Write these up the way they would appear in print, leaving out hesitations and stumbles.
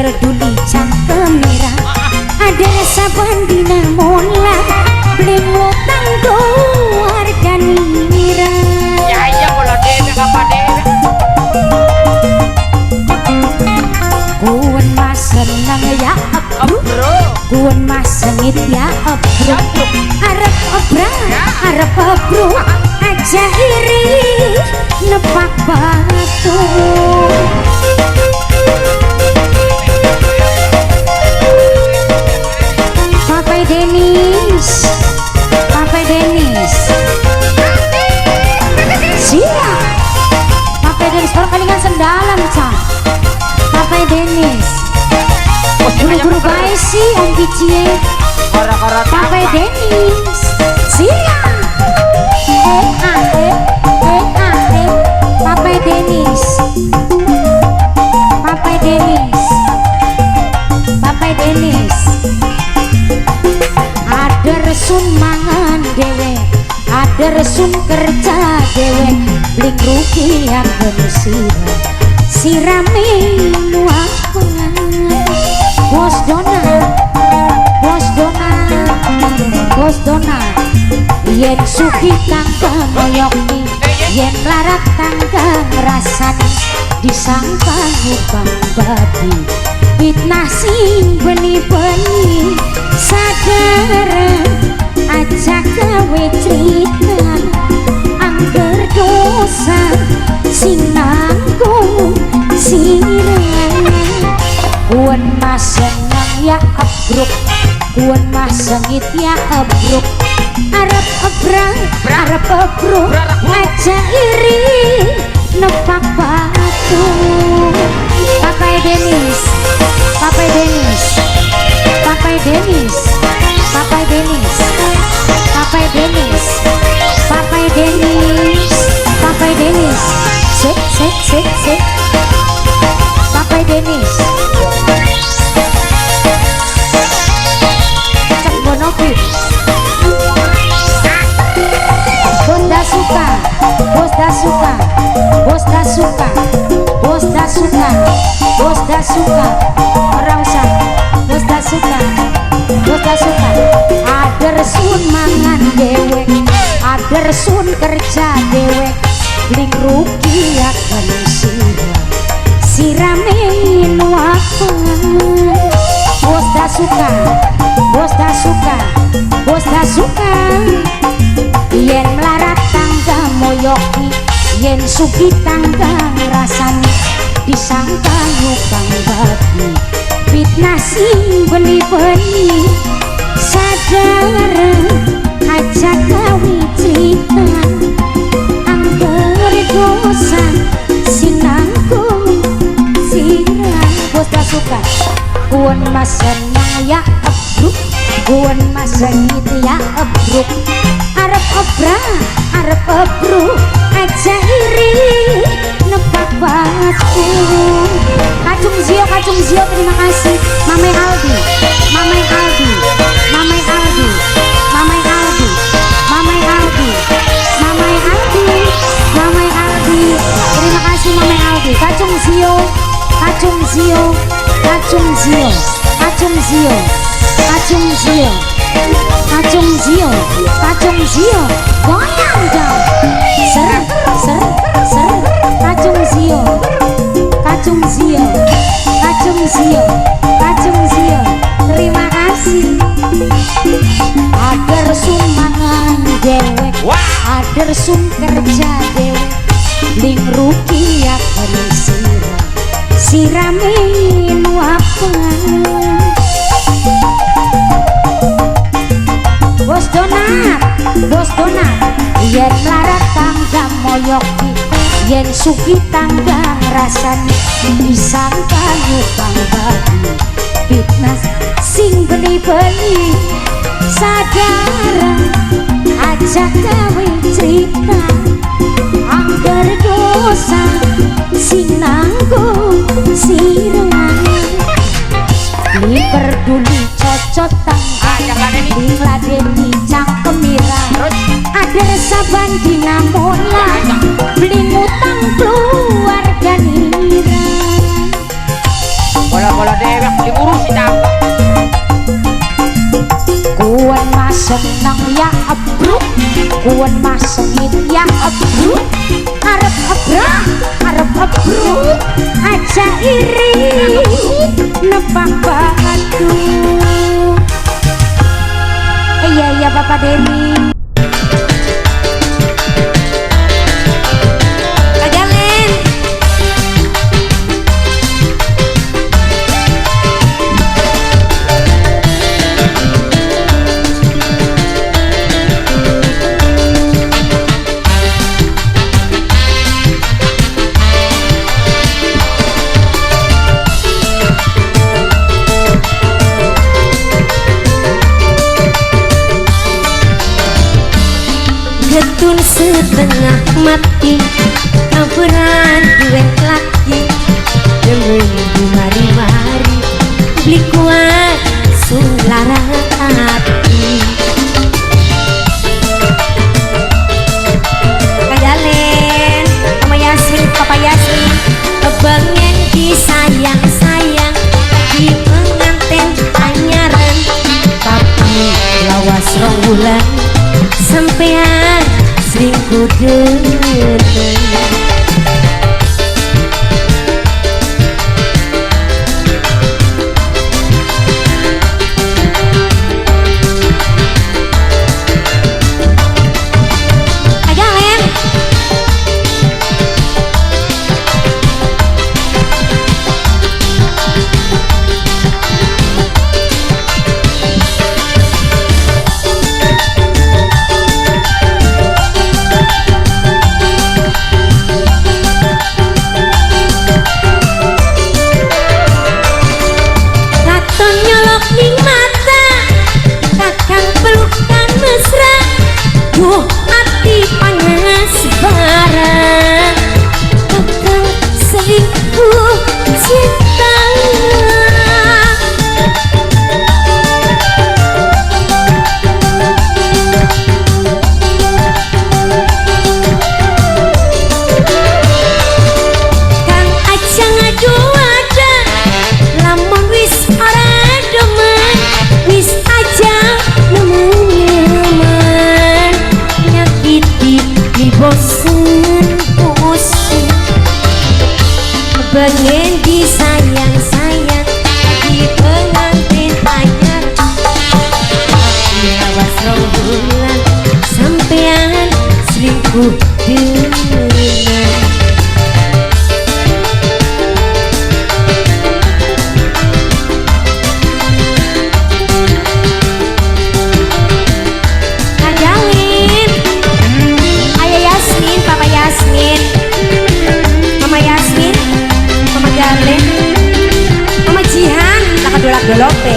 peduli cangkem merah. Ada rasa bandina mola beli ngutang keluarga nira. Ya iya kalau dede apa dede. Kuan mas senang ya bro, kuan mas sengit ya bro. Arep arep bro aja iri nepak batu. Papai Denis, Papai Denis, siap. Papai Denis kalau kalingan sendalan cang. Papai Denis, guru-guru baik sih Om Kicie. Papai Denis, siap. Papai Denis, Papai Denis, Papai Denis. Ada resun mangan dewe, ada resun kerja dewe, beli rugi yang bersih. Sirami nuapan, bos donat, bos donat, bos donat. Yen suki tangga moyokni, yen larat tangga ngerasani, disangka ngubang babi. Fitnah sing beni-beni sadar aja gawe cerita. Angger dosa sing nanggung sirah. Kuan mas senang ya abruk, kuan mas sengit ya abruk. Arep abruk aja iri nepak batu. Papai Denis, Papai Denis, Papai Denis, Papai Denis, Papai Denis, Papai Denis, Papai Denis, sik. Papai Denis, cek bonopi. Bos dah suka, bos dah suka, bos dah suka, bos dah suka, bos dah suka. Orang usah, bos dah suka, bos dah suka. Ada resun mangan dewek, ada resun kerja dewek, bling rugi akan sirame nuapan. Bos dah suka, bos dah suka, bos dah suka. Yen melarat tangga moyoki, yen sugi tangga ngerasani, disangka ngubang babi. Fitnah sing beni-beni sadar aja gawe cerita. Angger dosa sing nanggung sirah. Bos dah suka, kuan mas senang ya abruk, kuan mas sengit ya abruk. Arep abruk aja iri nepak batu. Kacung Zio, terima kasih. Mamai Aldi, Mamai Aldi, Mamai Aldi, Mamai Aldi, Mamai Aldi, Mamai Aldi, Mamai Aldi. Terima kasih Mamai Aldi. Kacung Zio, Kacung Zio, Kacung Zio, Kacung Zio, Kacung Zio, Kacung Zio, Kacung Zio, goyang dong. Ser, Kacung Zio, Kacung Zio, Kacung Zio, Kacung Zio. Terima kasih. Ada resun mangan dewek, ada resun kerja dewek, bling rugi ya sirame nuapan. Bos donat, bos donat. Yen larat tangga moyoki, yen suki tangga ngerasani, disangka ngubang babi. Fitnah sing beni-beni sadar aja gawe cerita. Angger dosa sing nanggung sirah. Li peduli cocot tangga, li ladeni cangkem mirah. Ada resa bandina mola, beli ngutang keluarga nira. Bola-bola deh. seneng ya abruk, kuat masukin ya abruk, arep abruk, aja iri nebak batu. Iya Bapak Denny. Getun setengah mati kabaran duet laki demen mari-mari beli kuat sulara hati Kajalen Mama Yasin Papa Yasin kebengen disayang-sayang di pengantin anyaran tapi lawas rong bulan sampean selingkuh dengan hati panas barang kakang selingkuh cinta kang aja ngadu ada lamun wis ora demen wis aja bosen pusing pengen disayang-sayang di pengantin anyar lawas rong bulan sampean selingkuh dengan Lope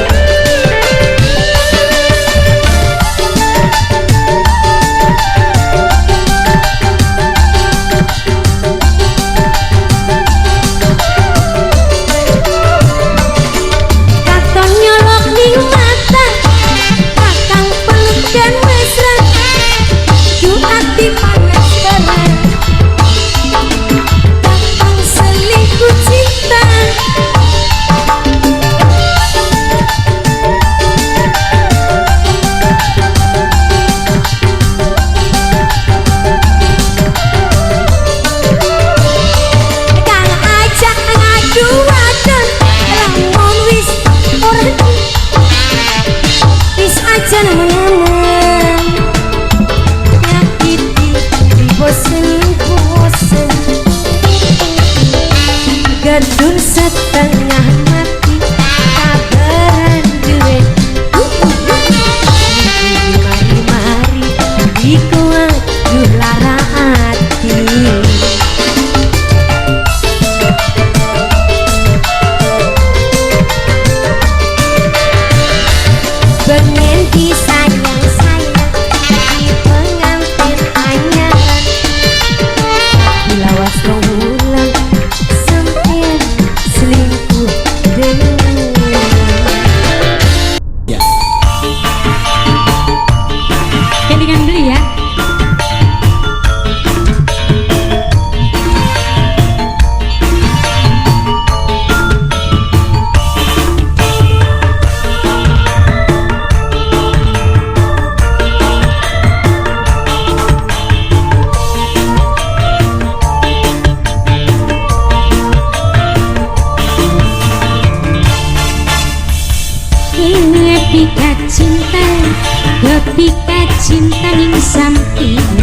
ikat cinta ning sampeyan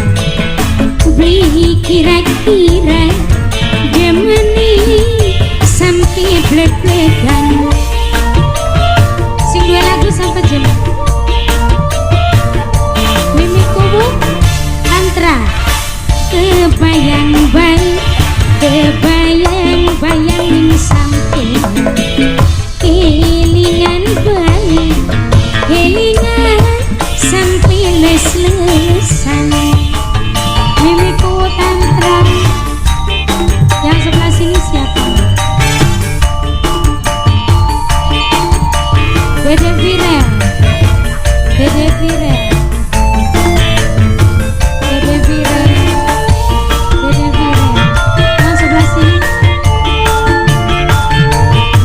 beli kira-kira gemeni sampai blek-blekan sing dua lagu sampai jam mimik kubu tantra kebayang-bayang kebayang-bayang ning sampeyan kelingan bayi kelingan sampai les-lesan mimikku tantra. Yang sebelah sini siapa? Dede Virel, Dede Virel, Dede Virel, Dede Virel. Yang sebelah sini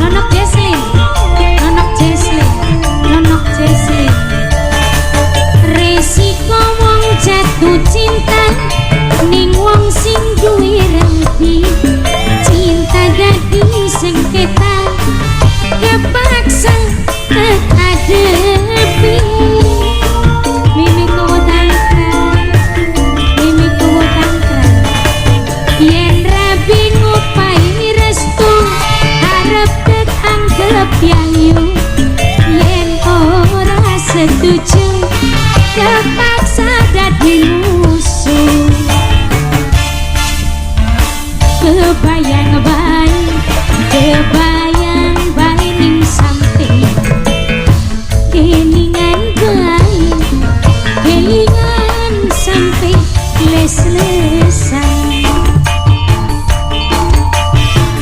Nonok Jesslyn, Nonok Jesslyn, Nonok Jesslyn. Resiko wong jatuh cinta ning wong sing duwe rembi cinta dadi sengketa kepaksa kekadepi mimikku tantra mimikku tantra yen rabi ngupai restu harap tek anggap yayu yen ora setuju kepaksa dadi musuh kebayang-bayang kebayang-bayang ning sampeyan kelingan bayi kelingan sampai les-lesan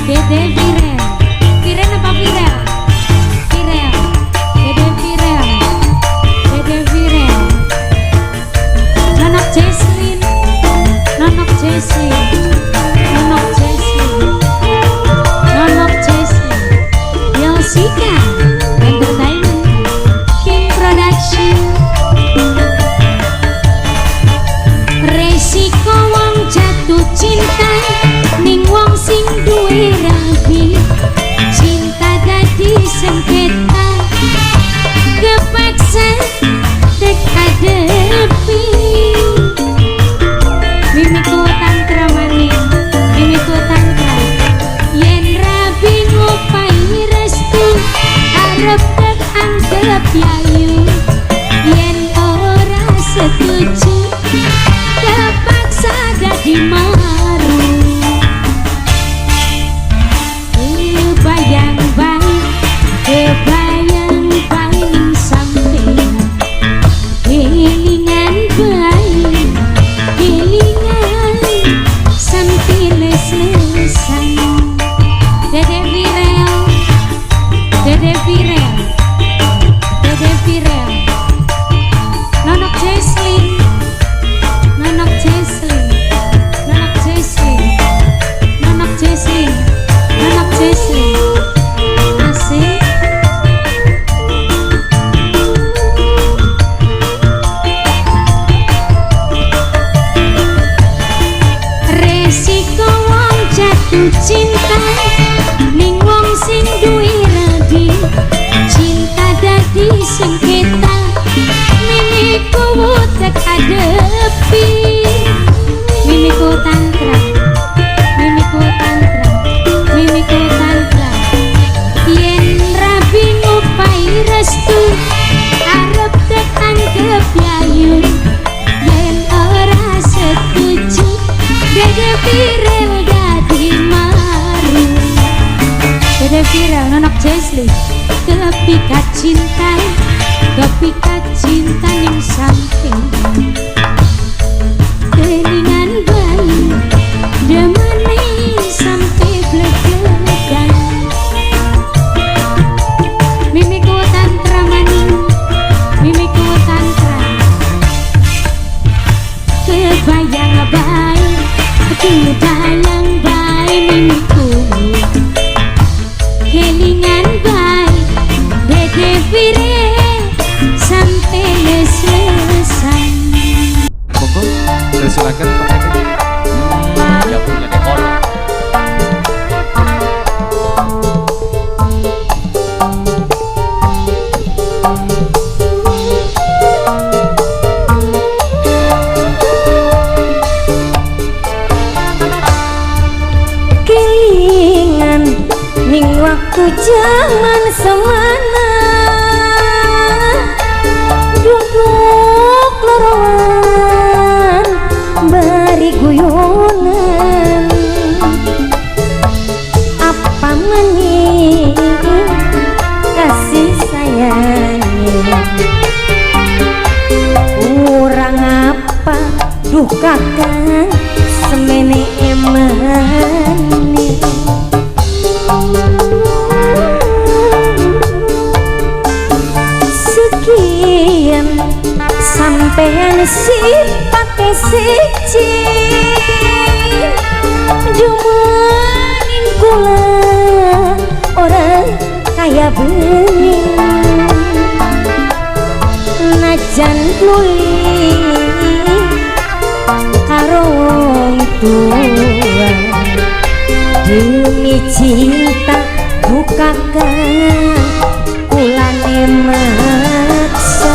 Dede Virel Virel apa Virel? Virel Dede Virel Dede Virel Nonok Jesslyn Nonok Jesslyn Nonok Jesslyn Nonok Jesslyn Yosika Entertainment King Production resiko wong jatuh cinta ning wong sing duwe rabi cinta dadi sengketa kepaksa dekadepi mimikku tantra maning mimikku tantra yen rabi ngupai restu arep tek anggap yayu yen ora setuju kepaksa dadi maru kebayang-bayang kebayang-bayang ning sampeyan kelingan bayi kelingan sampai les-lesan Dede Virel Dede Virel Dede zaman semana duduk lorowan bari guyonan apa maning kasih sayangnya kurang apa duh kakang semene emane sekian sampean sipate siji jumaning kula orang kaya bening najan luli karo wong tua demi cinta bukakan kulane maksa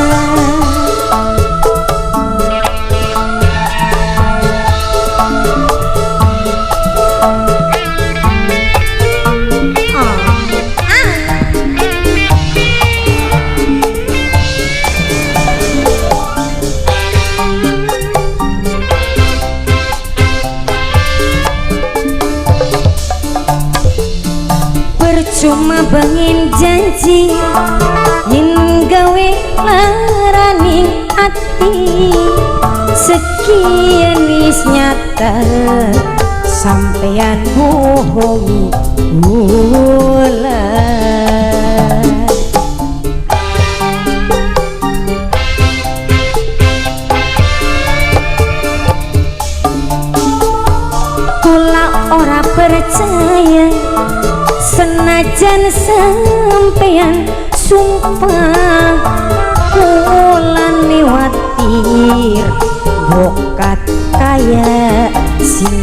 cuma bangin janji yin gawe laraning ati sekian wis nyata sampeyan bohongi kula kula ora percaya senajan sampeyan sumpah kula niwatir bokat kaya sing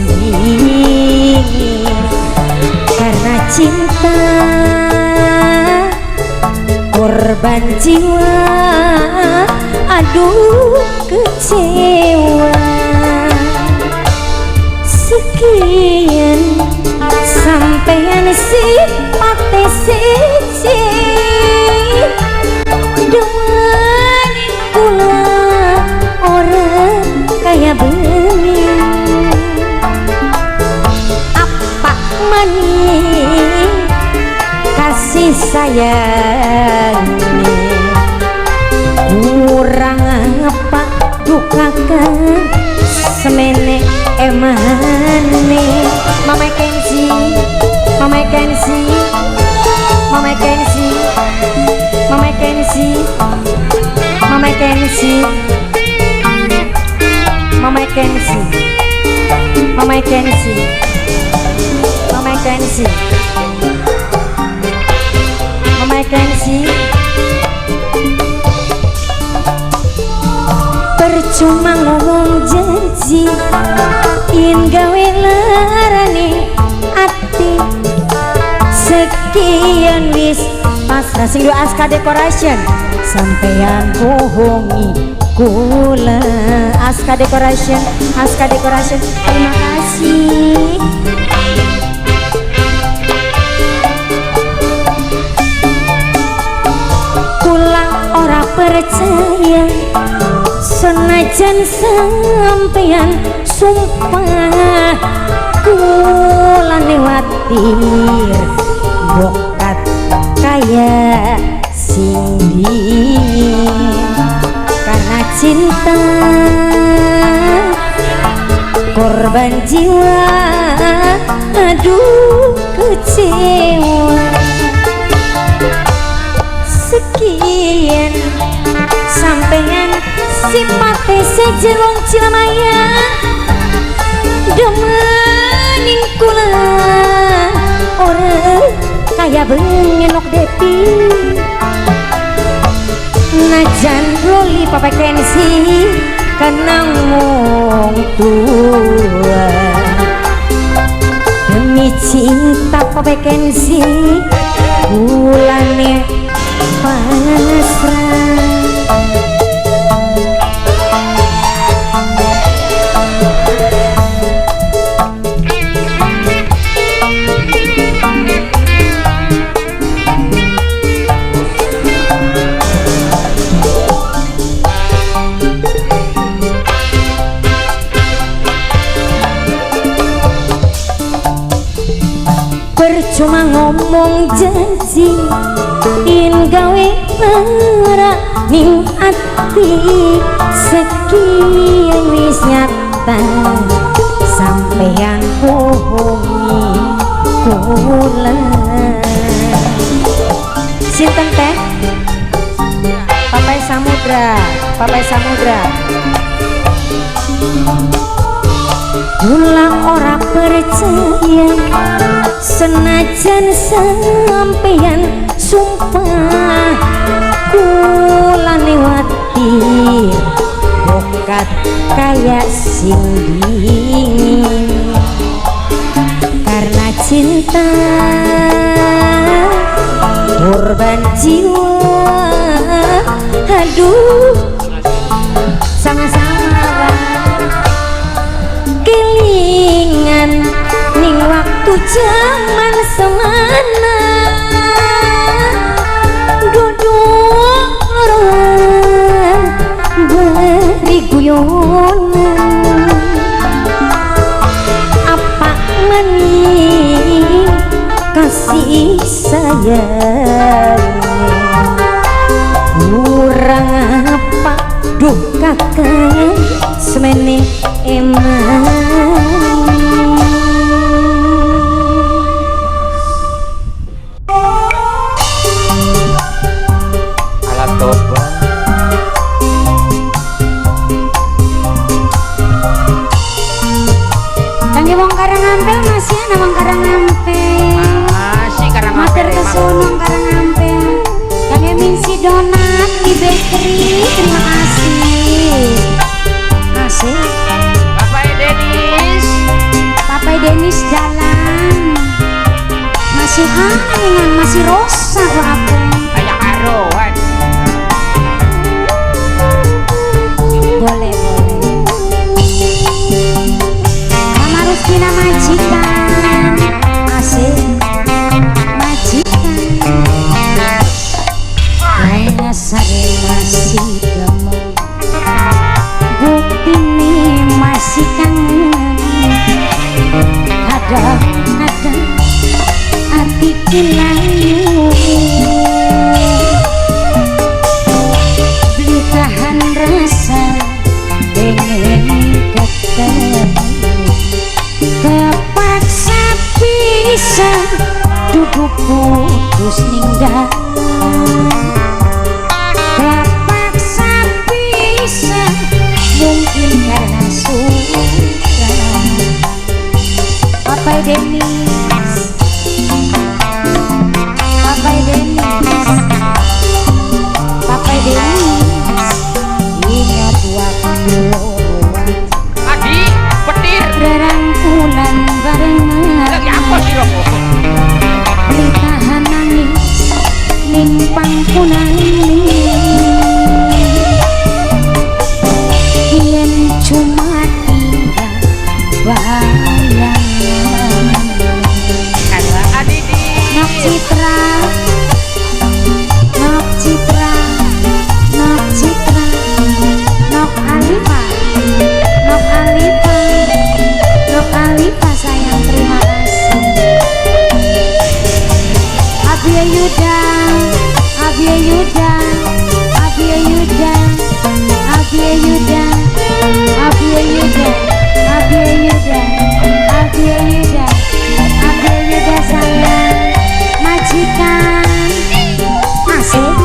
karena cinta korban jiwa aduh kecewa sekian sampeyan sipate siji dumaning kula ora kaya bening apa maning kasih sayangnya kurang apa dukakan semene emane Mama Kenzi, Mama Kenzi, Mama Kenzi, Mama Kenzi, Mama Kenzi, Mama Kenzi, Mama Kenzi, Mama Kenzi, Mama Kenzi. Percuma ngomong janji yen gawe larane ati sekian wis pasrah sing Aska Decoration sampeyan bohongi kula Aska Decoration terima kasih kula ora percaya senajan sampeyan sumpah kula newatir bokat kaya sing karena cinta korban jiwa aduh kecewa sekian sampeyan sipate sejelong Cilamaya demaning kula ora kaya bengenok depi najan loli Papa Kenzi kenang wong tua demi cinta Papa Kenzi bulane pasrah percuma ngomong janji in gawe lara ning ati sekian wis nyata sampeyan bohongi kula. Sinten teh? Papai Samudra, Papai Samudra. Kula ora percaya senajan sampeyan sumpah kula lewati bokat kaya sing dingin karena cinta korban jiwa. Aduh sama-sama kelingan ning waktu zaman semana dodoran beri guyonan apa maning kasih sayang kurang apa duh kakak semene emang. Alat toba Kangge wong Karangampel masih ana wong Karangampel. masih karena Matur kesunung Karangampel. Kangge Minsi Donat di bakery, terima kasih. Asik. Bapak Denis Papai Denis jalan. Masih aneh masih rosa kok apa? kayak aroan. Boleh boleh. Mama Rustina majikan. Asik. Majikan. Lainnya saya masih gemuk. Bukti ini masih kangen. Ada arti kilayu. Beli tahan rasa pengen ketemu. Kepaksa bisa duduk putus ninggal. Kepaksa bisa mungkin karena sudah. Papai Denis, Papai Denis, Papai Denis, ingat waktu Adi petir rerangkulan barengan. lagi apa sih Romo? Ditahan nangis ning pangkunan ini yen cuma tinggal bayangan. Karena Adi di Nok Citra, Nok Citra, Nok Citra, Nok Alifa, Nok Alifa, Nok Alifa sayang terima kasih. Abia Yuda, Abia Yuda, Abia Yuda, Abia Yuda, Abia Yuda, Abia Yuda, Abia Yuda, Abia Yuda sayang majikan. Asik,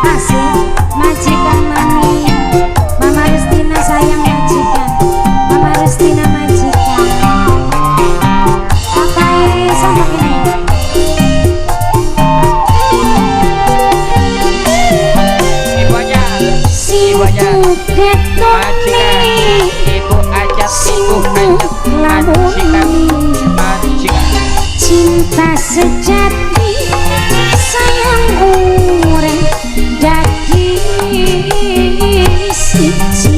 asik, majikan mami. Mama Rustina sayang majikan. Mama Rustina majikan. Pakai sama ini. ibu aja, ibu aja. Majikan, ibu aja, ibu aja. Majikan, majikan. Cinta sejati sayang urip dadi siji.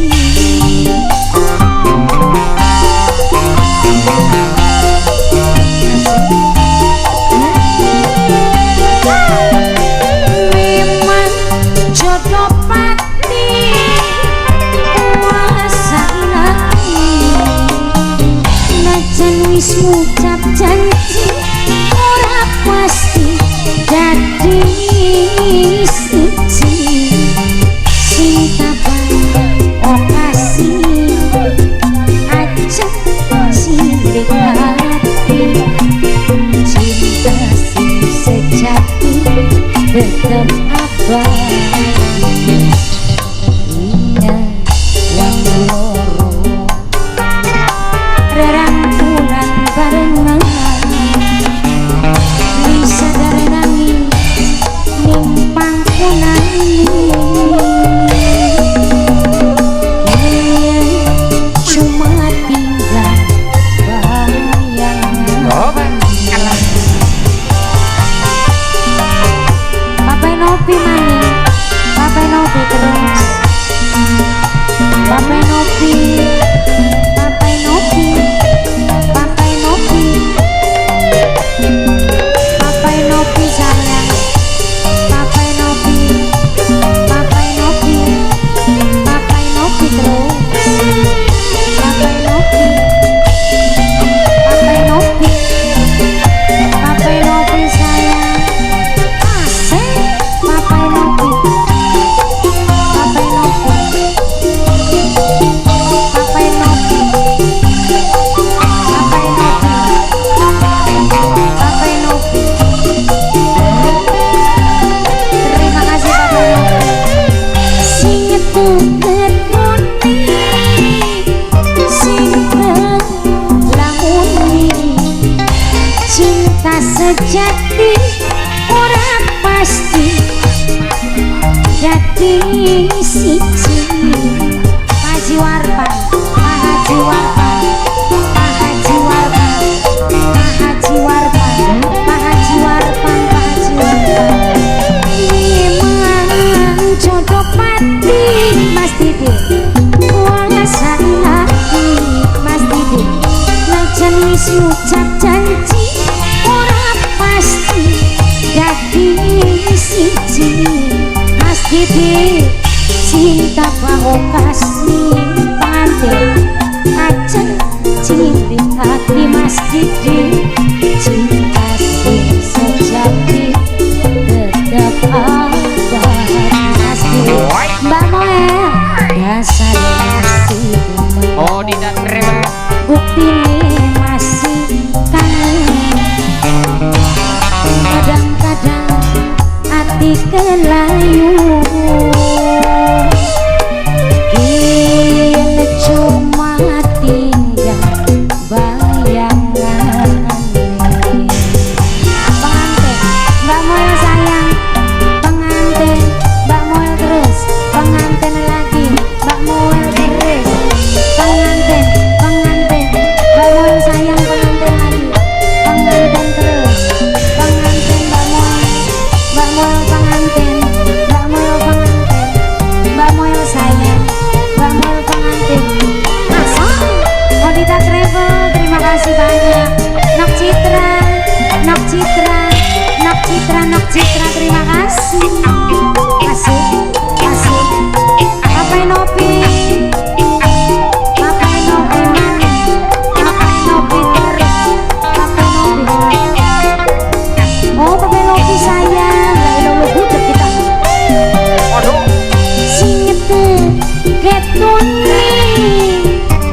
Memang jodoh pati kuasa ilahi. Najan wis ngucap janji ora Nopi, Papai Nopi, Papai Nopi, Papai Nopi sayang, Papai Nopi, Papai Nopi, Papai Nopi terus, Papai Nopi, Papai Nopi, Papai Nopi sayang, asik, Papai Nopi, Papai Nopi, Papai Nopi, Papai Nopi, Papai Nopi. Terima kasih Papai Nopi. Sing tuket muni, sing telamuni, cinta sejati ora pasti jadi siji. Haji Warpan, Pak Haji Warpan, Pak Haji Warpan, Pak Haji Warpan, Pak Haji Warpan, Pak Haji Warpan. Memang jodoh pati Mas Didi, walasan lagi Mas Didi. Najan wis ngucap janji ora pasti jadi siji. Mas Didi cinta bahu kasih pantai aja cilik hati Mas Didi, cinta sing sejati tetap ada Mas Didi. Mbak Moel dasar masih Oh tidak terima. bukti masih kangen. Kadang-kadang hati kelayu, kini cuma tinggal bayangan. Pengantin Mbak Moel sayang, pengantin Mbak Moel terus, pengantin lagi Mbak Moel terus, pengantin Mbak Moel sayang, pengantin lagi, pengantin terus, pengantin Mbak Moel pengantin, Mbak Moel pengantin, Mbak Moel sayang, Mbak Moel pengantin. Masuk Modita Travel, terima kasih banyak. Nok Citra, Nok Citra, Nok Citra, Nok Citra, terima kasih. Kasih, kasih. Papai Nopi, Papai Nopi mana? Papai Nopi terus, Papai Nopi. Oh Papai Nopi sayang, lah lo budak kita. Waduh. Sing ketuni,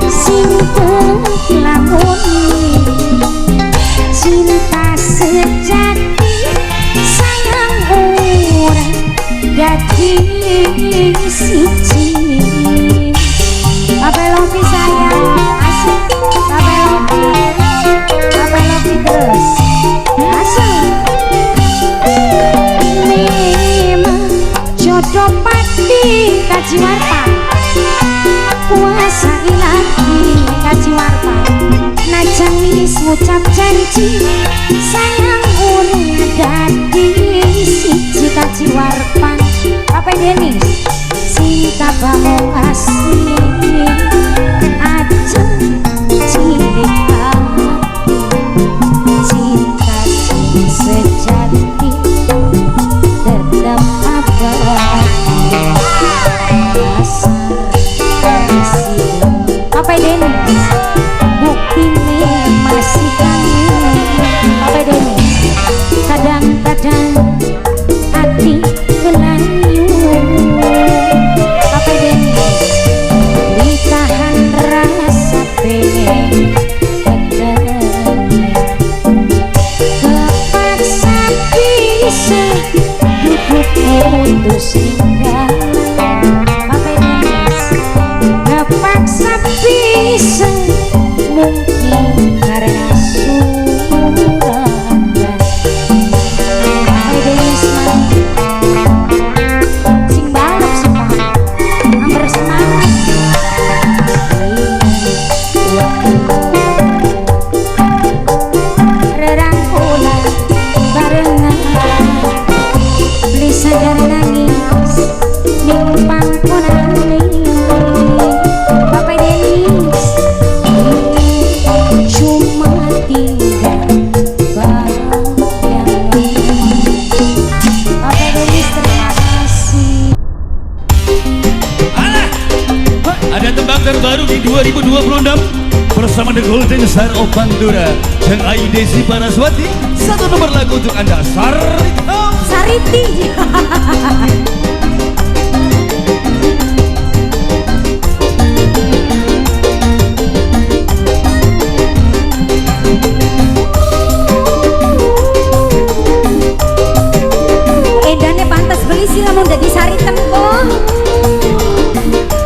sing telamuni, cinta sejati sayang ora jadi siji. Papai Nopi sayang, asik. Papai Nopi, Papai Nopi terus, asik. Memang jodoh pati Kaji Warpan, kuasa ilahi Kaji Warpan. Najan wis ngucap janji sayang urung dadi siji Kaji Warpan. Papai Denis cinta bahu kasih aja cilik hati, cinta sing sejati tetap abadi. Dasar masih Papai Denis, bukti masih kangen. Papai Denis, kadang-kadang hati kelayu. Papai Denis, ditahan rasa pengen kepaksa bisa duduk putus tinggal. Papai Denis, kepaksa bisa terbaru di 2026 bersama The Golden Star of Pantura dan Aidesi Paraswati. Satu nomor lagu untuk Anda, Sariti. Edannya pantas beli sih lamun jadi Saritem kok.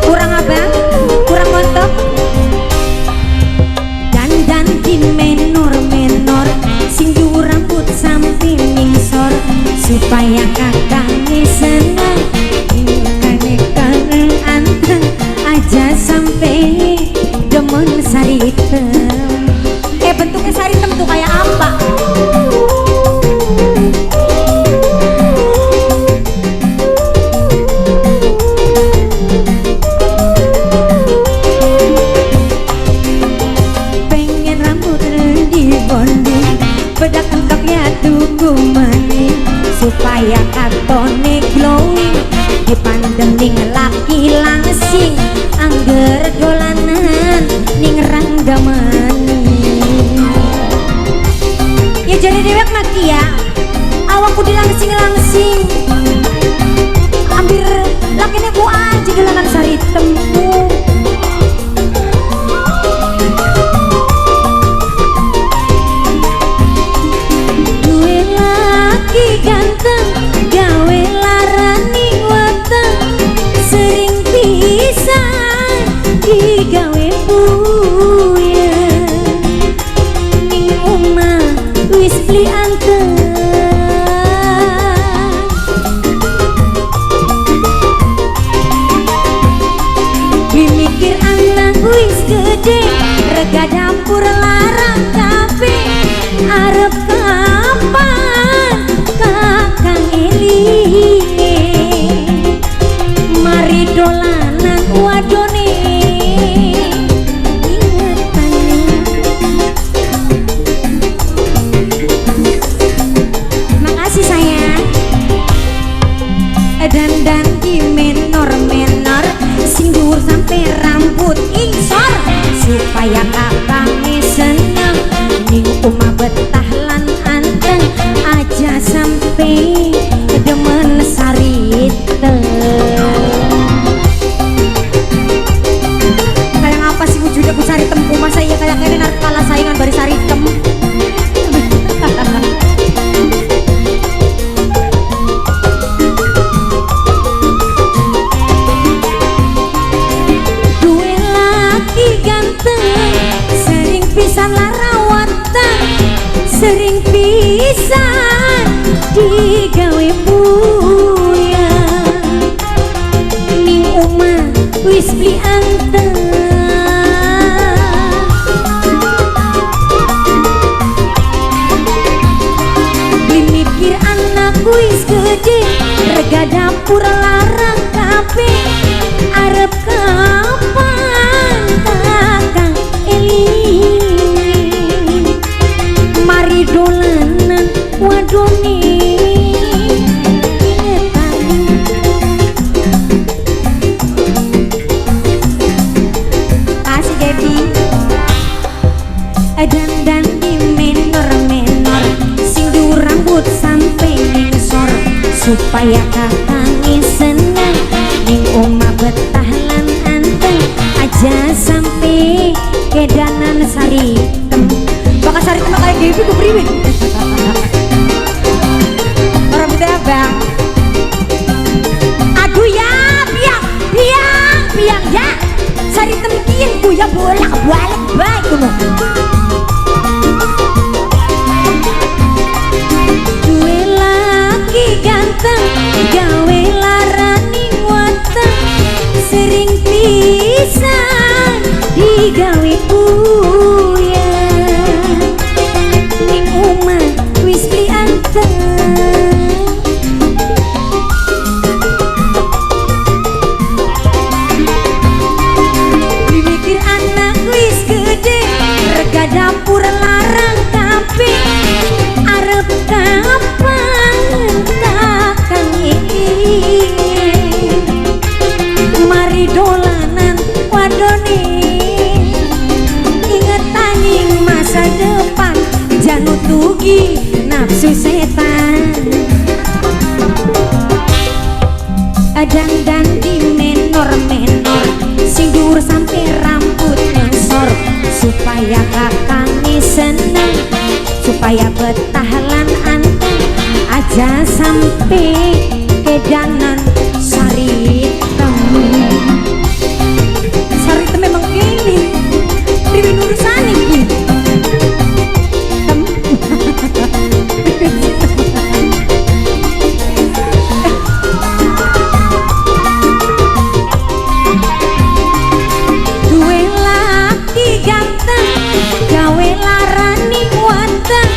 Kurang apa? Kurang montok. Dandan di menor sing dhuwur rambut sampai mingsor supaya kakangnya senang kangen anteng aja sampai demen Saritem. Bentuknya Saritem tuh kayak apa? Bedak engkapnya tunggu maning supaya katone glowing dipandang ning laki langsing angger dolanan ning ranggamani. Ya jadi dewek maki ya awakku dilangsing-langsing hampir lakinya ku aja dolanan Saritemku. Ganteng gawe larani weteng sering pisan digawe buya ning omah wis beli anteng mikir anak wis gede rega dapur larang kafe arep kapan kakang Eli mari dolanan wadone ingetane. Makasih sayang. Dandan di menor sing dhuwur sampai rambut insor supaya kakangnya seneng ning omah betah lan anteng aja sampai demen Saritem. Kayak apa sih wujudnya ku Saritemku, masa iya kayak kene narep kalah saingan bari Saritem. Duwe laki ganteng sering pisan larawatan sering pisan digawe buya ning omah wis beli anteng beli mikir anak wis gede rega dapur larang kafe arep kapan kakang Eli mari dolanan wadone ingetane. Kasih Gaby. Dandan di menor sing dhuwur rambut sampai mingsor supaya kakangnya seneng ning omah betah lan anteng aja sampai kedanan Saritem. Bakal Saritem kayak Gaby ku priwit. Orang muda bang. Aduh ya, biang ya. Saritem kian ku ya bolak-balik baik kuno. Duwe laki ganteng gawe larani weteng sering pisan digawe buya ning omah wis beli anteng. Mikir anak wis gede rega dapur larang kafe arep kapan kakang Eli mari dolanan wadone supaya betah lan anteng aja sampai kedanan sari temu. Sari temu memang gini Dewi Nursani gini duwe laki ganteng gawe larani wanteng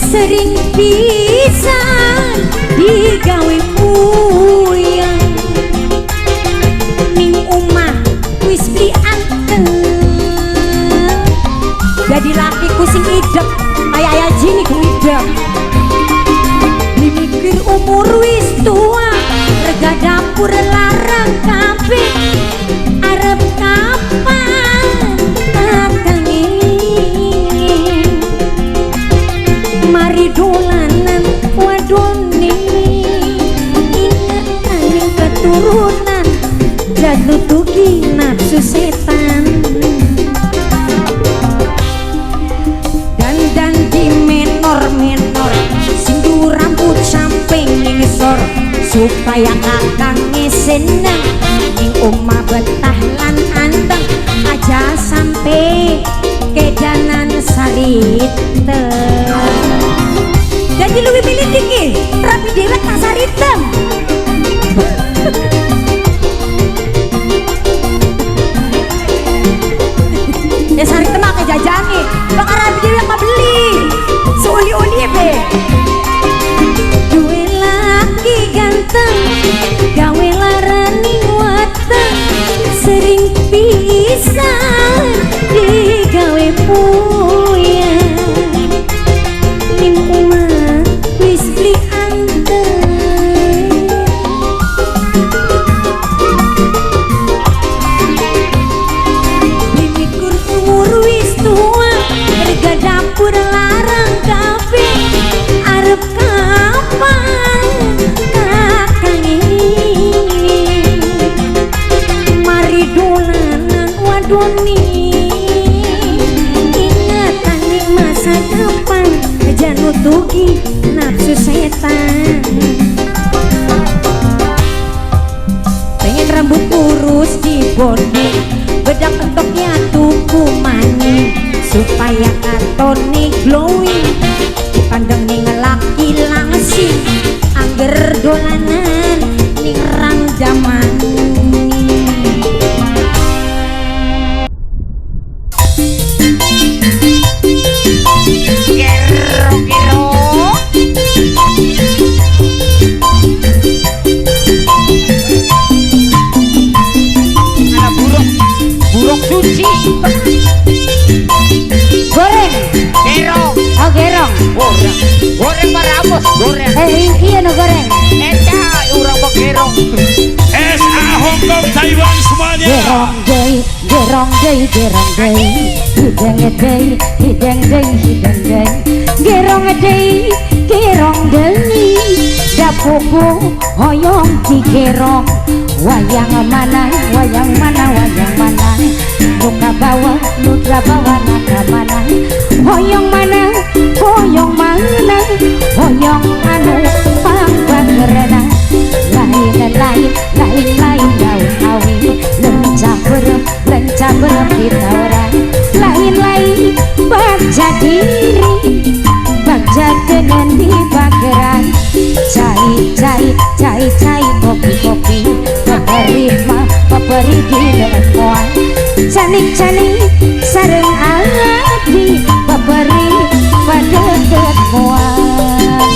sering pisan digawe puyeng ning omah wis beli anteng jadi lakiku sing idep ayah jini ku idep mikir umur wis tua rega dapur larang kafe arep kapan akan ingin mari dolanan wadone ingat nanging keturunan jatuh tuki nafsu setan dandan di menor-menor sing duwe rambut sampai ngisor supaya kakangnya seneng ning omah betah lan anteng aja sampai kedanan saritem jadi lebih milih tinggi rapi dewek tak saritem ya saritem ake jajani bang rapi dewek mah beli seuli-uli be duwe laki ganteng gawe larani wateng sering pisan digawe puyeng ning omah wis beli anteng mimikur umur wis tua harga dapur larang kafe arep kapan kakang ingin mari dolanan wadoni ingatan di masa depan aja nutuki nafsu setan pengen rambut lurus di bodi bedak entoknya tuku maning supaya katone glowing dipandang ning laki langsing angger dolanan ning rang jaman Kero-kero. Ada burung suci. Goreng. Gerong. Oh gerong. Goreng marabos, goreng. Iya no goreng. Eta urang begerong. SA Hongkong Taiwan semuanya. Gerong day, gerong day, gerong day. Hideng day, hideng day, hideng day. Gerong day, gerong day. Dapuku hoyong di gerong. Wayang mana, wayang mana, wayang mana. Luka bawa, luka bawa naka mana. Hoyong mana, hoyong mana. Hoyong anu pangbangerana. Lain-lain, lain-lain daun awi. Lencah berem di tauran. Lain-lain baca diri, baca dengan di pageran. Cai, kopi, paperi di lekoan. Canik, sareng adi, paperi pada lekoan.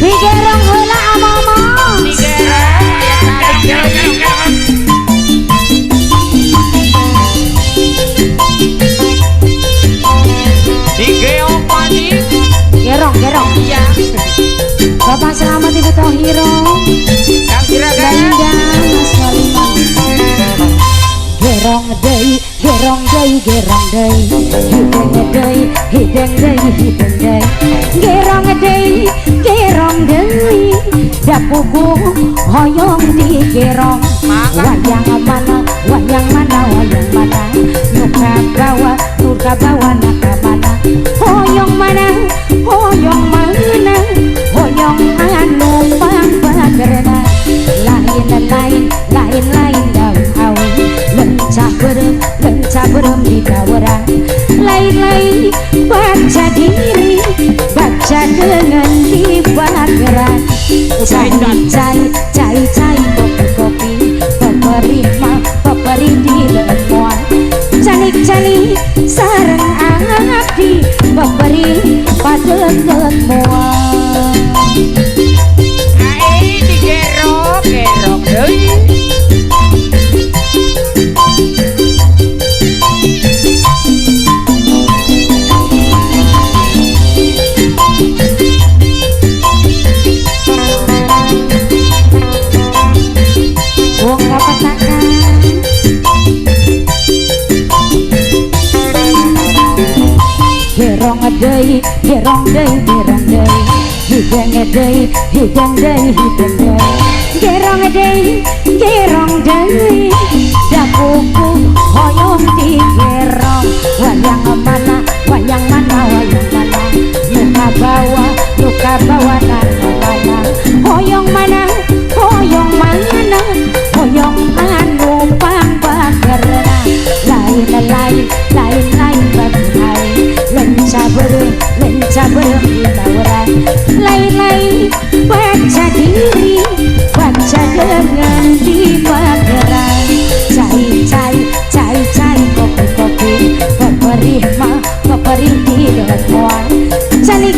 Digerong heula amomo. Digeong mani. Gerong. Iya. Bapak selamat Ibu Tohiro. Kang Juragan. Dandang Mas Waliman. Gerong day, gerong day, gerong day. Hideng day. Gerong day, gerong day. Dapuku hoyong di gerong. Wayang mana, wayang mana. Nuka lain-lain daun awi lencah berem di daweran lain-lain baca diri baca dengan di bageran cai kopi peperi di lemuan canik sareng abdi peperi pada lemuan Ai digerok deui. wong kapetakan gerong deui hidang deui gerong deui dapuku hoyong di gerong wayang mana luka bawa narkobana hoyong mana hoyong anu pangbagerna lain bagai lencah berem di tawaran lain baca diri baca dengan di bageran cai kopi peperi di lemuan canik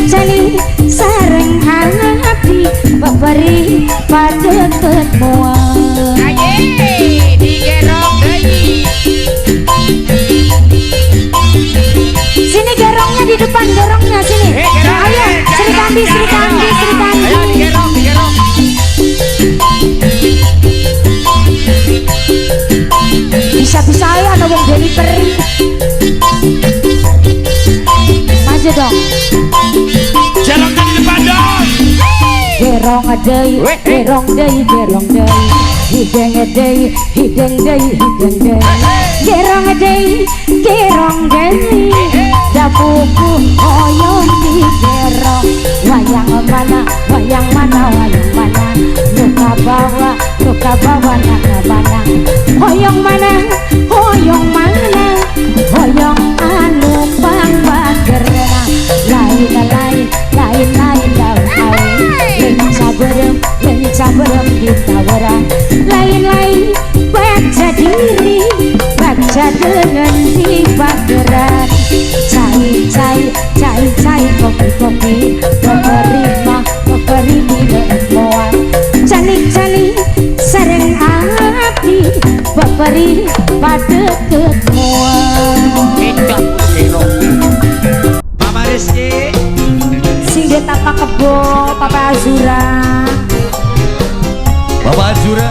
sareng abdi peperi pada kemuan Aye digerok deui. sini gerongnya di depan gerongnya sini Gerong. ayo Sri Kandi Ayo digerok. bisa ayo ada wong delivery maju dong Jalan di depan dong. gerong deui hidang deui gerong deui dapuku hoyong di gerong wayang mana luka bawa nakabana hoyong mana hoyong anu pangbagerna lain daun awi lencah berem di tawaran lain baca diri baca dengan di bageran cai kopi peperi di lemuan canik sareng abdi peperi pada kemuan Edak gerok. Mama Rizky, sing dia tapak kebo Papa Azura Bapak Azura.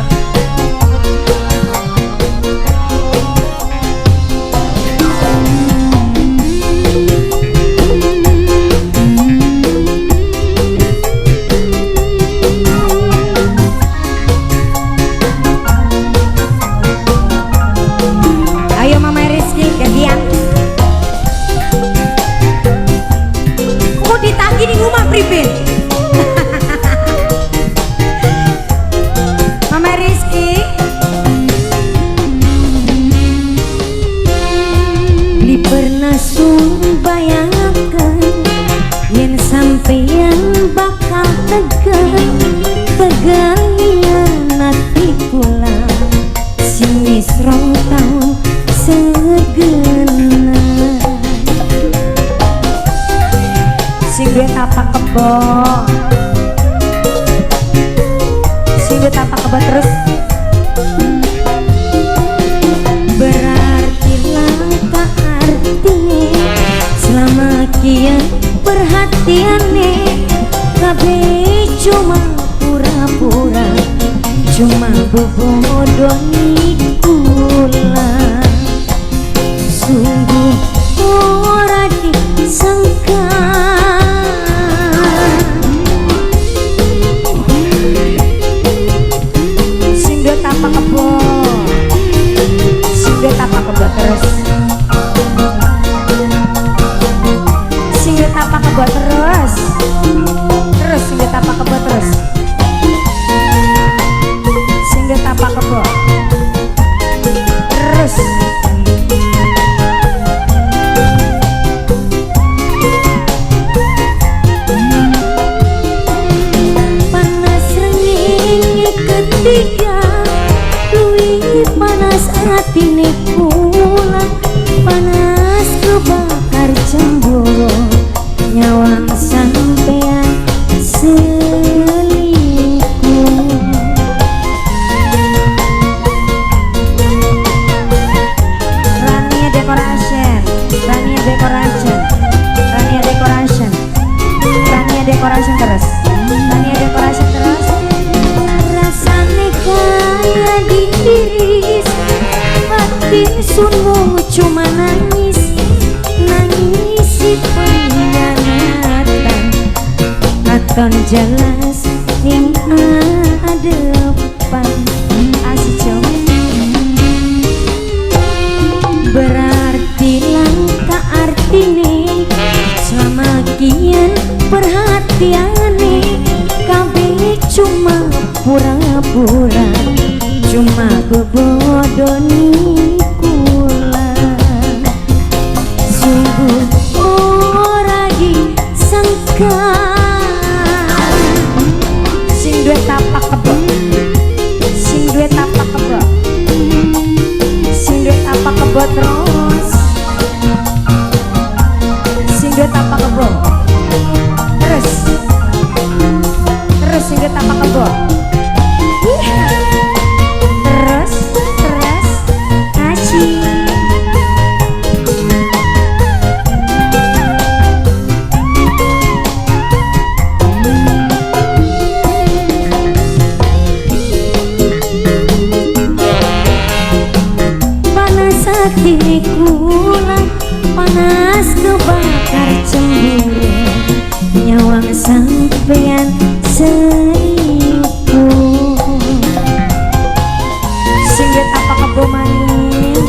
Ayo Mama Rizky gantian. Mau ditagi di rumah pripin. Mama Rizky Li pernah bayangkan yen sampeyan bakal tegalian hati kula sing wis rong taun segena sing duwe tapak kebo terus berarti langka artinya selama kian perhatiannya kabeh cuma pura-pura cuma bobodohi kula sungguh ora disangka sing do tapak kebo terus sing do tapak kebo terus sing do tapak kebo terus sing do tapak kebo Terus panas renging ketiga luwih panas atine kula panas kebakar cemburu nyawang sampean selingkuh. Rania Decoration, Rania Decoration, Rania Decoration, Rania Decoration terus, Rania Decoration terus. Rasane kaya diiris, batin sunmu cuma nangis, nangisi pengkhianatan, katon jelas ning adepan. Asik jom. Berarti langka artine selama kian perhatiane kabeh cuma pura-pura, cuma bebodoni kula. Sungguh ora disangka sing duwe tapak kebo, sing duwe tapak kebo, sing duwe tapak kebo terus, sing duwe tapak kebo terus, terus sing duwe tapak kebo. Terus, terus, kasih. Panas hati kula, panas kebakar cemburu, nyawang sampean selingkuh. Sing duwe tapak kebo maning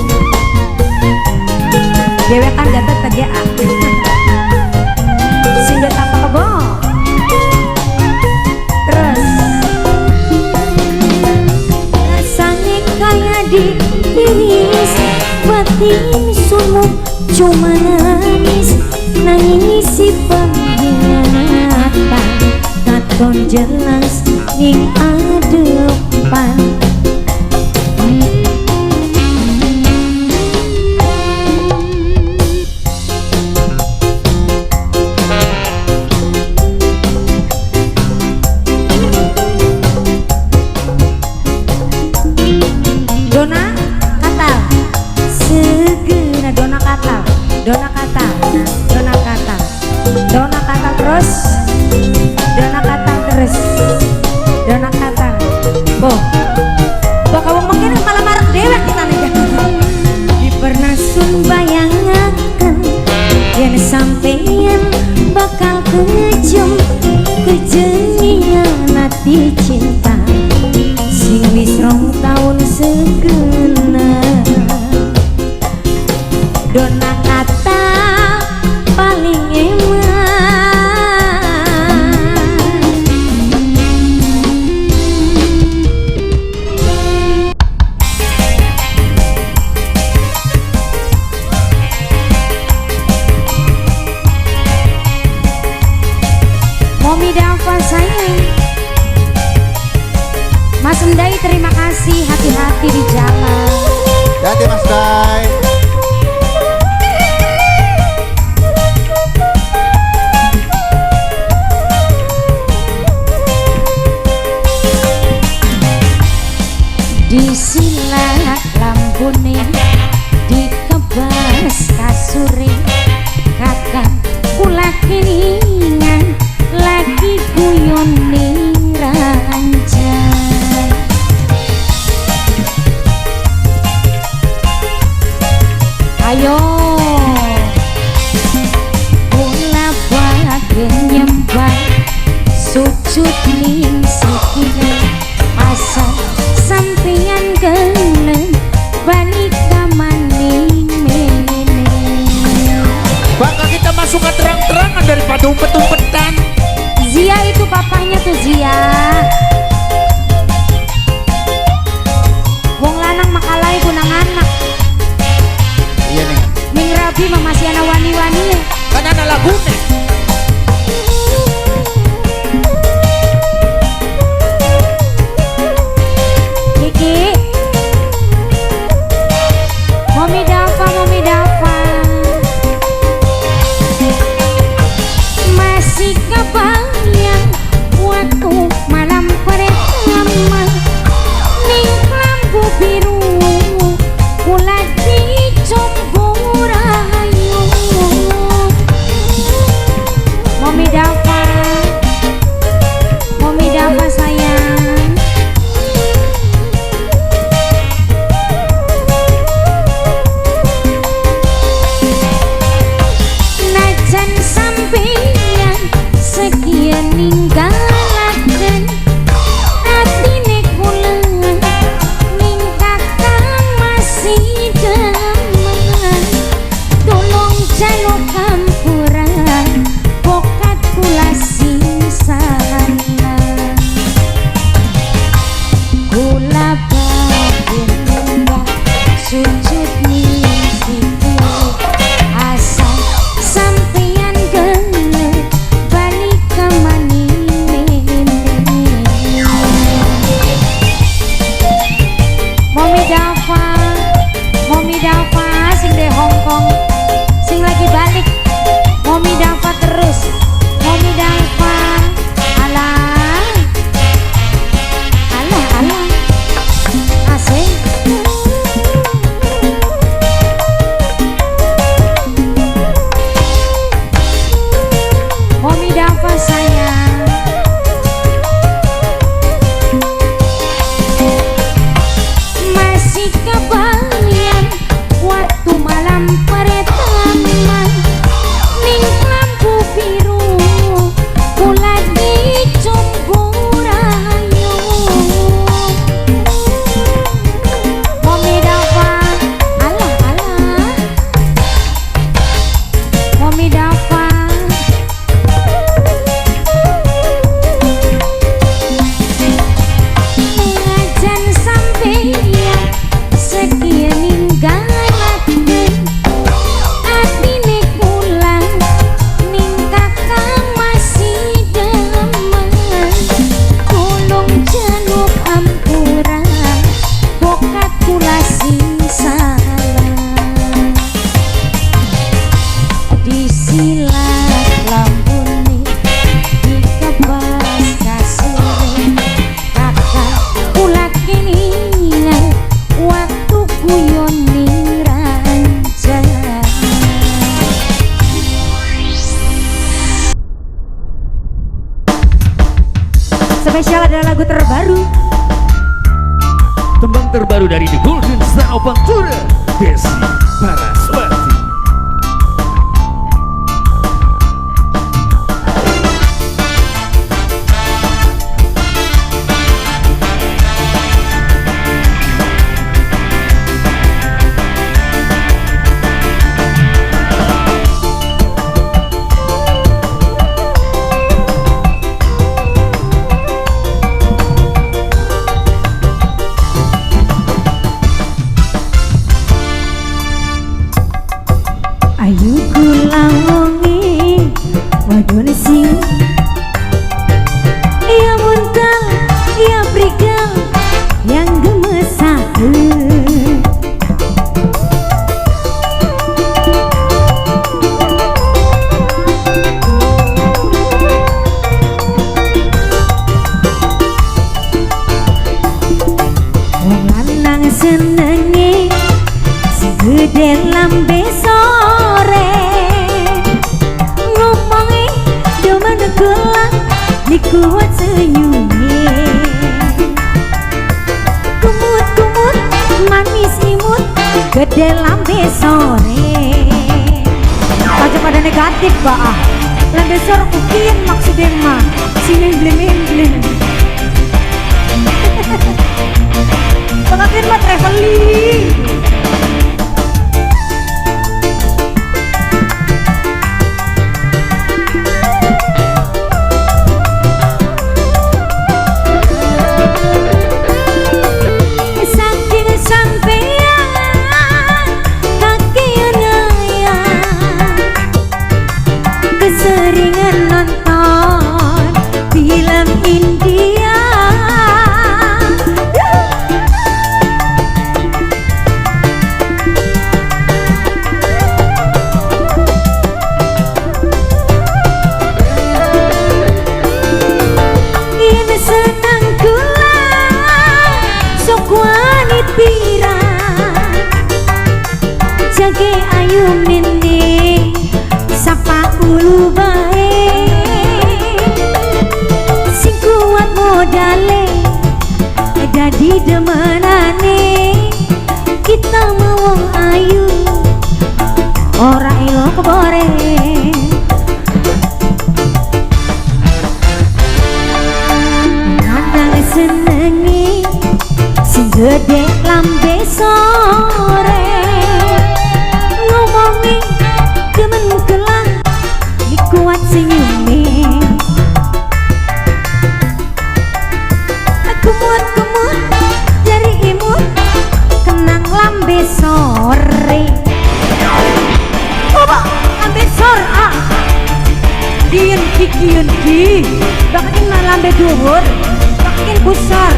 dewekan gatot KGA. Sing duwe tapak kebo terus rasane kaya diiris, batin sunmu cuma nangis, nangisi pengkhianatan, katon jelas ning adepan. Dona katal segera, dona katal, dona katal, dona katal, dona katal terus, dona katal terus, dona katal. Boh kamu mungkin malah marah dewek kita nih. Di pernah sun bayangakan yang sampeyan bakal kejam kejengian hati cinta sing wis rong taun segena. Dona kata paling eman. Momi Dava sayang, Mas Endai terima kasih, hati-hati di jalan. Hati Mas Dai. Disilat lampune, dikebas kasure, kakak kula kelingan lagi guyon ning rancang. Ayo kula bagen nyembah sujud ning sikile, asal sampeyan gelem balik maning mene. Bakal kita masuk ke terang-terangan daripada umpet-umpetan. Zia itu papahnya tuh Zia. Momi Dava sing di Hongkong sing lagi balik. Momi Dava terus, Momi Dava. Alah asik. Momi Dava sayang. Masih kebayang waktu malam pertama ning lampu biru ku lagi cumpur ayu. Momi Dava, alah Momi Dava. Ngajan sampeyan sekian ninggalaken atine kula ning kakang masih demen kulung jaluk ampura bokat kula sing salah disilat lambune dikebas kasure kakak kula keningan waktu guyon ning ranjang. Spesial adalah lagu terbaru. Tembang terbaru dari The Golden Star of Pantura, Desi Paraswati. Ayu kula wonge wadon sing ya muntal ya prigal yang gemesakeun. Wong lanang senenge sing gede lambe sore ngomongi demen gelang dikuat senyumnya kumut manis imut gede lambe sore aja pada negatif bah lambe sore kukian maksudnya mah sini blem pengakian mah traveling. Saking sampeyan kakean ngayang keseringan nonton film India. Ini senang kula sok wanit pirang jage ayu nene sapa ulu bae sing kuat modale dadi demenane kita mau wong ayu ora ilo kebore. Lanang senengi sing gede lambe sore ngomongi demen gelang dikuat senyume kumut jari imut kenang lambe sore. Coba lambe sore dien ki bakin mah lambe duhur bakin besar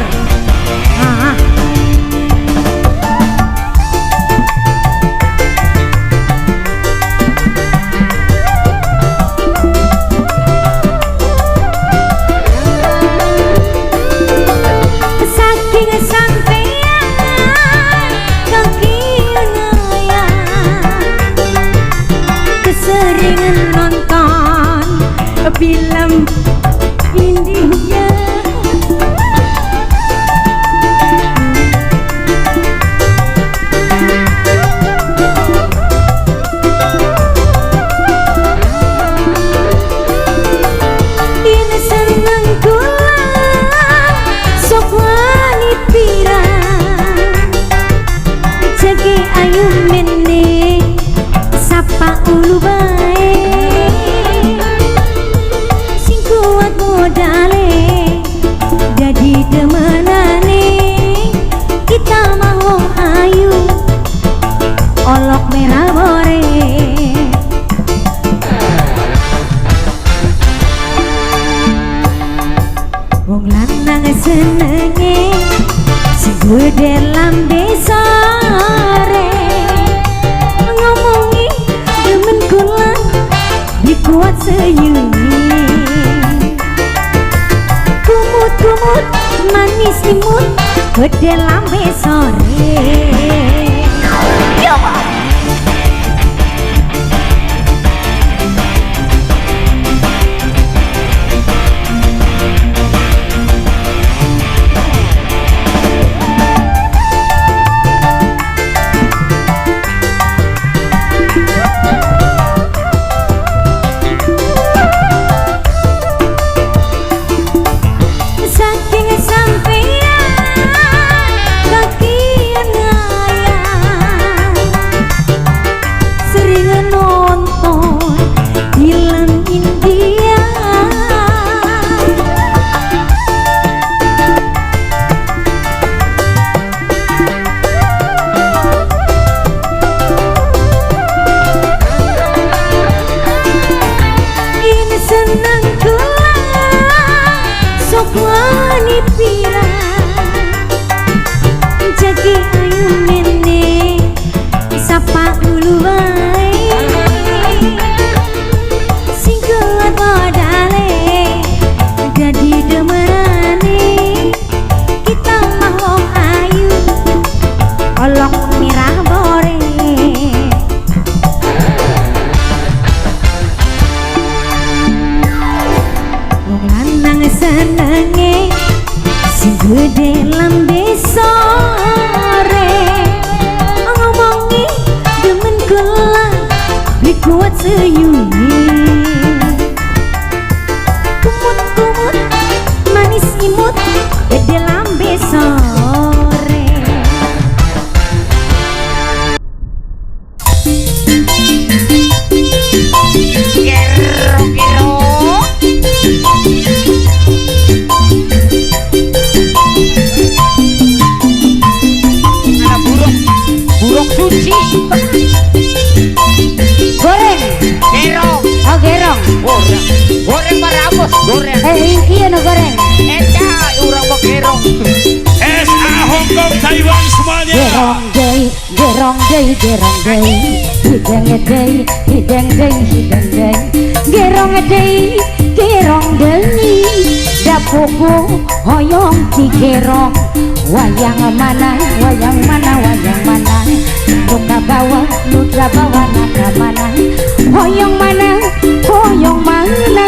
gede lambe sore. Yo gede lambe sore ngomongi demen kula kuat seyuni kumut-kumut manis imut gede lambe sore. Kero-kero burung suci Goreng. gerong Oh gerong. goreng marabos goreng Iya no goreng. eta urang mau gerong SA Hong Kong Taiwan semuanya. Gerong day, gerong day, gerong day. Hideng day, hideng day, hideng day. Gerong day, gerong day. Dapuku hoyong di gerong. Wayang mana, wayang mana, wayang mana. Nuka bawa, nuka bawa, naka mana. Hoyong mana, hoyong mana.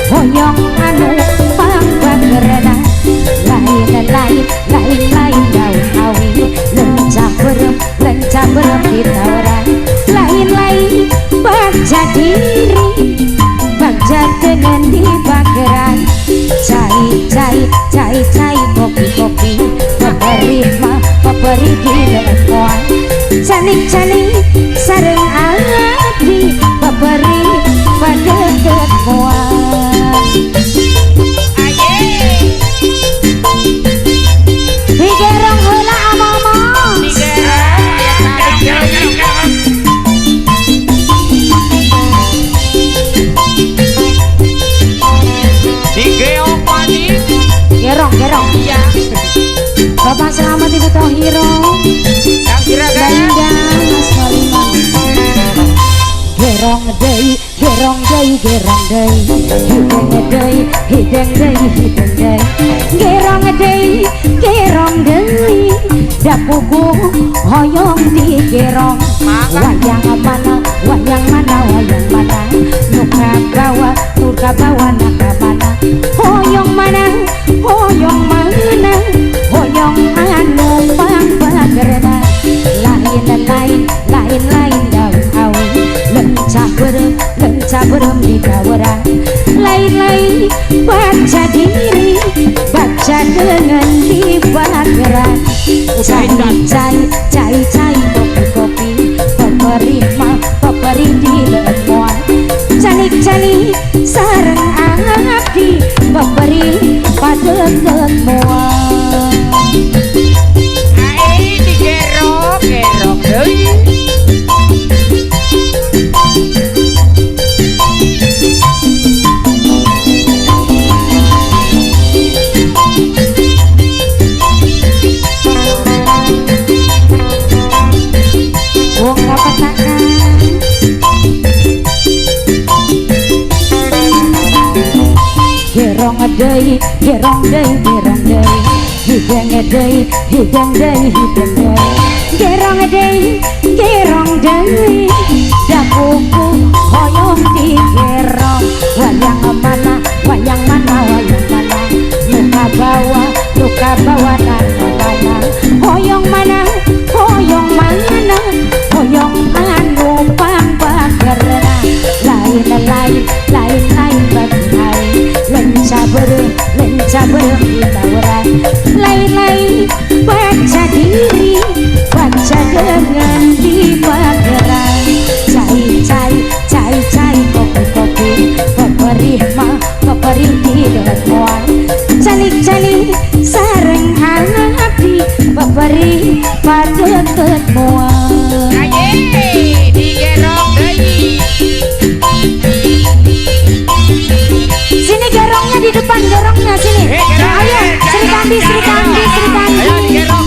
Hoyong anu pang gerena. Lain daun awi. Lencah berem di tawaran. Lain baca diri, baca dengan di bageran. Cai kopi paperi di lekon. Canik sareng adi paperi pada lekon. Digerong heula amama. digeong maning Gerong. iya Bapak selamat Ibu Tohiro. yang jiragan Linda Mas Waliman. Gerong day, hideng day. Gerong day. Dapuku hoyong di gerong. Wayang mana. Nuka bawa, naka mana. Hoyong mana. Hoyong anu pang bagerna. Lain daun awi. Lencah berem di tawaran. Lain baca diri, baca dengan di bageran. Cai kopi paperi di lekon. Canik sareng abdi paperi pada lekon. digerong deui Wong kapetakan. Gerong day. hidang deui hidang deui hidang deui gerong deui dapuku hoyong di gerong wayang mana wayang mana luka bawa nana hoyong mana hoyong anu pang bagerna lain bagai lenca berem kita orang lain baca diri baca dengan di bageran cai kopi peperih di dekat mual calik sareng hati peperih pada mual digerong deui. sini gerongnya di depan gerongnya sini ayo Sri Kandi Ayo digerong.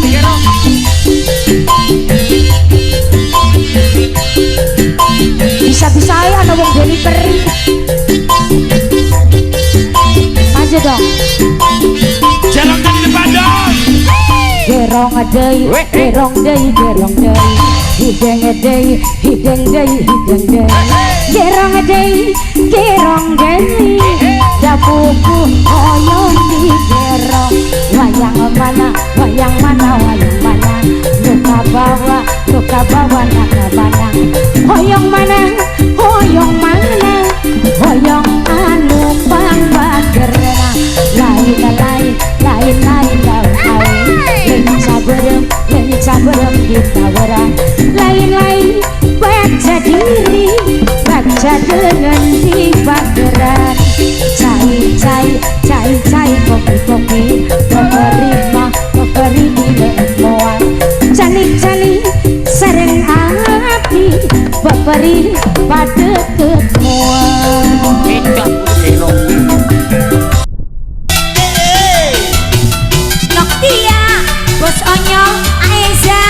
bisa ya ada wong delivery maju dong Jalankan di depan dong. gerong deui hidang deui gerong deui dapuku hoyong di gerong wayang mana luka bawa naka banang hoyong anu pang bagerna lain lenca berem kita orang lain baca diri baca dengan di bageran cai kopi pemberi di lemoan calik sareng api pemberi pada kemuan Noktia, Bos Onyol, Aiza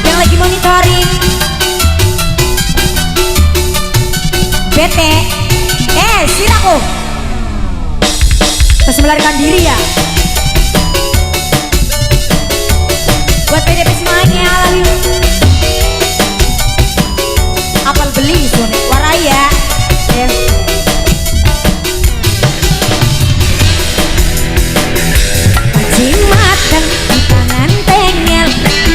yang lagi monitoring. Bete, silaku. Terus melarikan diri ya. Buat PDP semuanya, lalu apal beli Sony Waraya. Mateng tangan tengel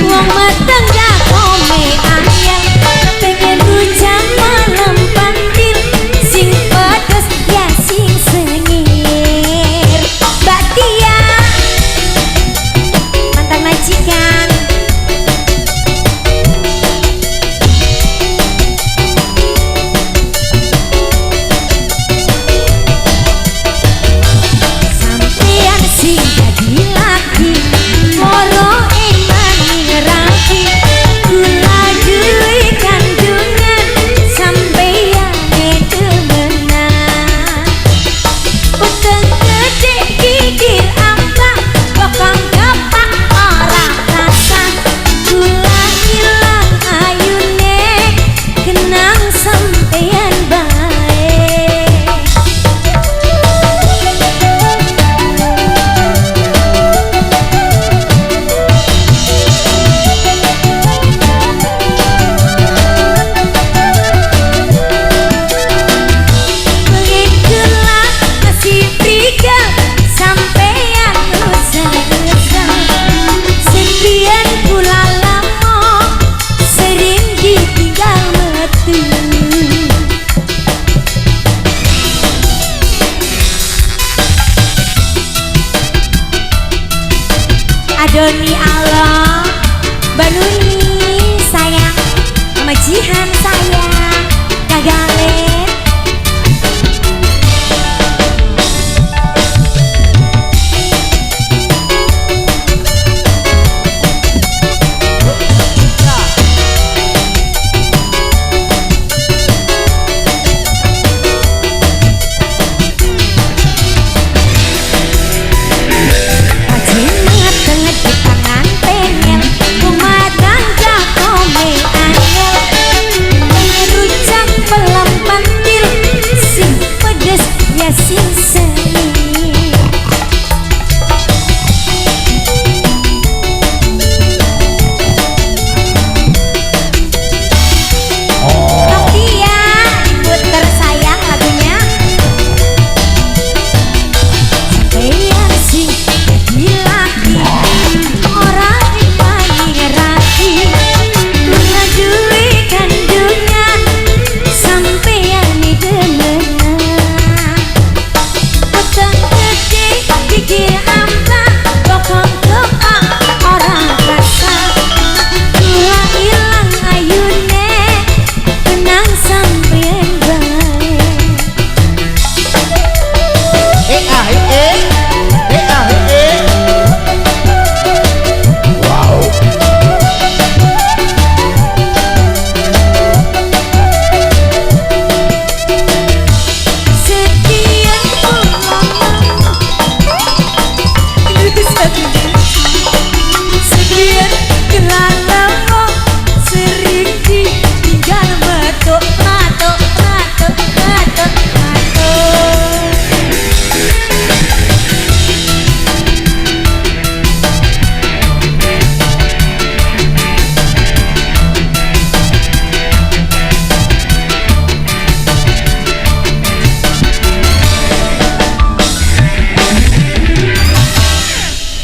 wong mateng gak kome angel pengen hujan malam pantil sing pedes ya sing sengir Mbak Tia mantan majikan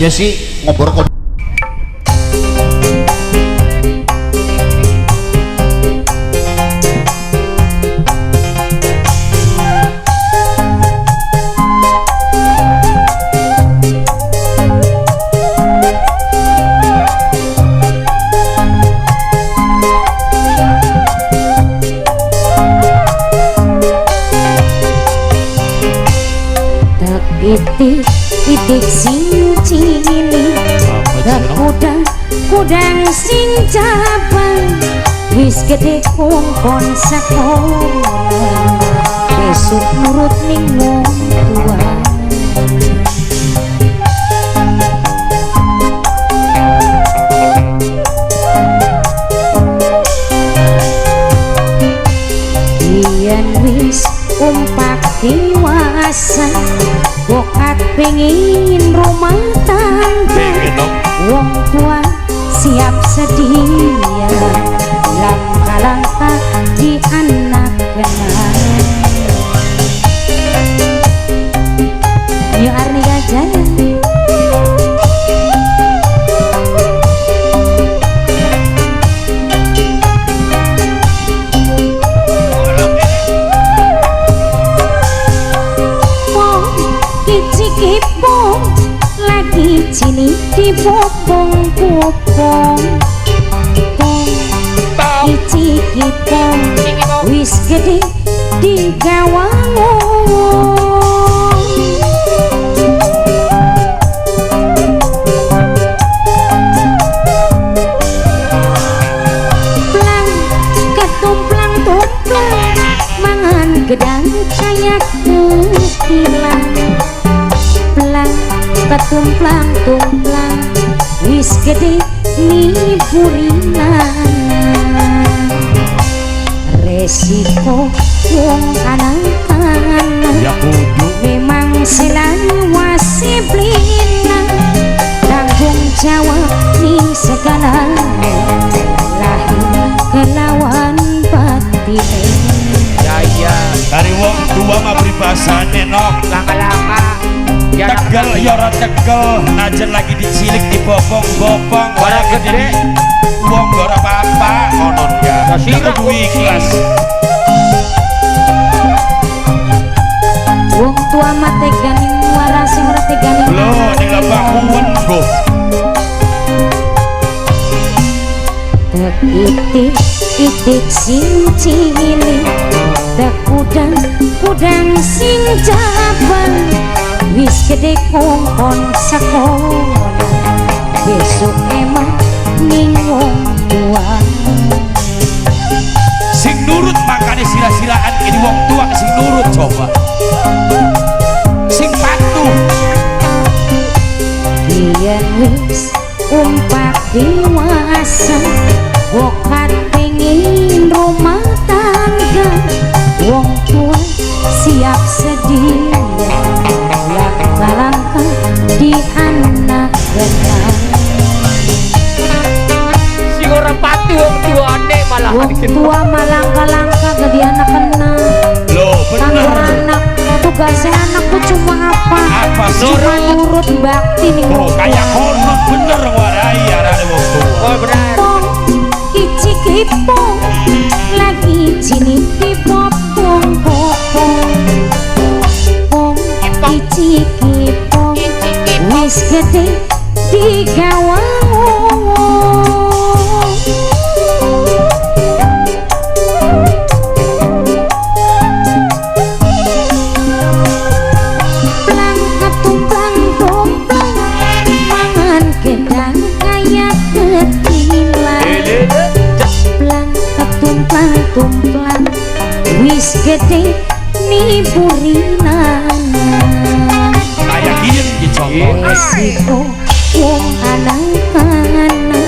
Jesse ngobrol itik sing cilik kudang sing cabang wis gede kongkon sekolah besok nurut ning wong tua yen wis umpak dewasa bokat pengen rumah tangga wong tua siap sedia langkah-langkah di anak kenal Yo Arnika Jaya lagi cini di popong-popong icik-ipong wis gede di gawang plang ketumplang tumplang mangan gedang kayak ketilang plang ketumplang-tumplang wis gede niburinan resiko wong anak-anak Ya kudu memang selalu wasiblina tanggung jawab ning segala lahir kelawan batin Jaya dari wong tua mah pribasane nok langka-langka tegel ya ora tegel najan lagi dicilik di bopong-bopong Ora gede. wong ora apa-apa ngono ya sirah kudu ikhlas wong tua mah teganing waras sing ora teganing lho ning labangun go itik sing cilik kudang sing cabang wis gede kongkon sekolah besok emang ning wong tua sing nurut makanya sila-silaan ini wong tua sing nurut coba sing patuh yen wis umpak dewasa bokat pengen rumah tangga wong tua siap sedia langkah-langkah di anak kenal si orang pati wong tuane malah wong tua malangka-langkah ke di anak kenal loh kanggo bener anak tugasnya anakku cuma apa cuma nurut bakti nih oh kayak hormat bener warai arane wong tua oh benar pong icik-ipong lagi cini di popong-popong pong icik-ipong wis gede di gawang plang ketumplang-tumplang mangan gedang kayak ketilang plang ketumplang-tumplang wis gede niburinan kayak gini dicontoh resiko wong anak-anak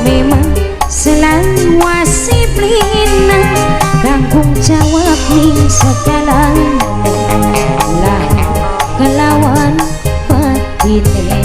memang selalu wasiblina tanggung jawab ning segala lah kelawan batine